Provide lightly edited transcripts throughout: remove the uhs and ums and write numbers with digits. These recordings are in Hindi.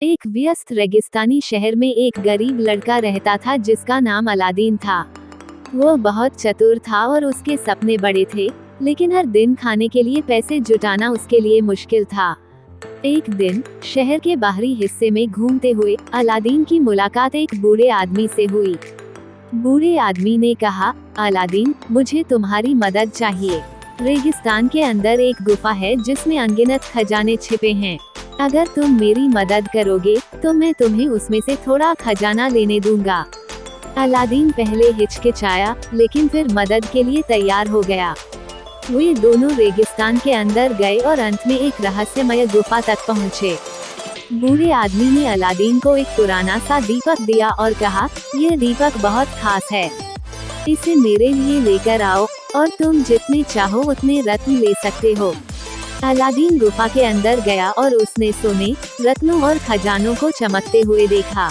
एक व्यस्त रेगिस्तानी शहर में एक गरीब लड़का रहता था जिसका नाम अलादीन था। वो बहुत चतुर था और उसके सपने बड़े थे, लेकिन हर दिन खाने के लिए पैसे जुटाना उसके लिए मुश्किल था। एक दिन शहर के बाहरी हिस्से में घूमते हुए अलादीन की मुलाकात एक बूढ़े आदमी से हुई। बूढ़े आदमी ने कहा, अलादीन, मुझे तुम्हारी मदद चाहिए। रेगिस्तान के अंदर एक गुफा है जिसमें अनगिनत खजाने छिपे हैं। अगर तुम मेरी मदद करोगे तो मैं तुम्हें उसमें से थोड़ा खजाना लेने दूंगा। अलादीन पहले हिचकिचाया, लेकिन फिर मदद के लिए तैयार हो गया। वे दोनों रेगिस्तान के अंदर गए और अंत में एक रहस्यमय गुफा तक पहुँचे। बूढ़े आदमी ने अलादीन को एक पुराना सा दीपक दिया और कहा, यह दीपक बहुत खास है, इसे मेरे लिए लेकर आओ और तुम जितने चाहो उतने रत्न ले सकते हो। अलादीन गुफा के अंदर गया और उसने सोने, रत्नों और खजानों को चमकते हुए देखा।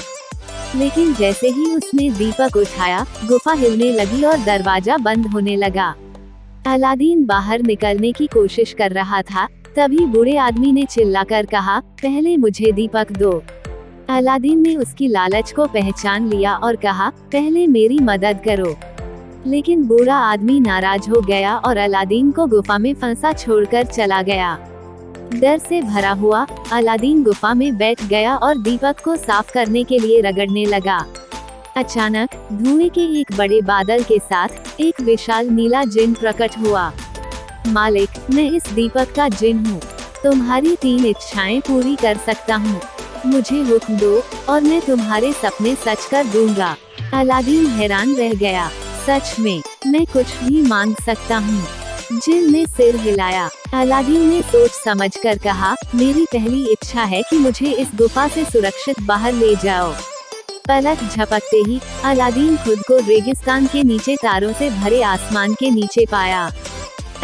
लेकिन जैसे ही उसने दीपक उठाया, गुफा हिलने लगी और दरवाजा बंद होने लगा। अलादीन बाहर निकलने की कोशिश कर रहा था, तभी बूढ़े आदमी ने चिल्लाकर कहा, पहले मुझे दीपक दो। अलादीन ने उसकी लालच को पहचान लिया और कहा, पहले मेरी मदद करो। लेकिन बूढ़ा आदमी नाराज हो गया और अलादीन को गुफा में फंसा छोड़कर चला गया। डर से भरा हुआ अलादीन गुफा में बैठ गया और दीपक को साफ करने के लिए रगड़ने लगा। अचानक धुएं के एक बड़े बादल के साथ एक विशाल नीला जिन प्रकट हुआ। मालिक, मैं इस दीपक का जिन हूँ, तुम्हारी 3 इच्छाएं पूरी कर सकता हूँ। मुझे हुक्म दो और मैं तुम्हारे सपने सच कर दूंगा। अलादीन हैरान रह गया, सच में, मैं कुछ भी मांग सकता हूँ। जिन ने सिर हिलाया। अलादीन ने सोच समझकर कहा, मेरी पहली इच्छा है कि मुझे इस गुफा से सुरक्षित बाहर ले जाओ। पलक झपकते ही अलादीन खुद को रेगिस्तान के नीचे तारों से भरे आसमान के नीचे पाया।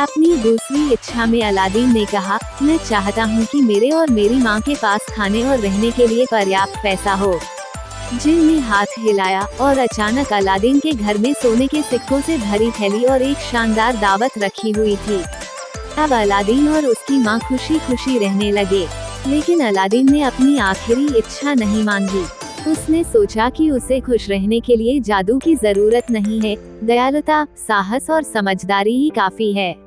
अपनी दूसरी इच्छा में अलादीन ने कहा, मैं चाहता हूँ कि मेरे और मेरी माँ के पास खाने और रहने के लिए पर्याप्त पैसा हो। जिन ने हाथ हिलाया और अचानक अलादीन के घर में सोने के सिक्कों से भरी थैली और एक शानदार दावत रखी हुई थी। अब अलादीन और उसकी माँ खुशी खुशी रहने लगे। लेकिन अलादीन ने अपनी आखिरी इच्छा नहीं मांगी। उसने सोचा कि उसे खुश रहने के लिए जादू की जरूरत नहीं है, दयालुता, साहस और समझदारी ही काफी है।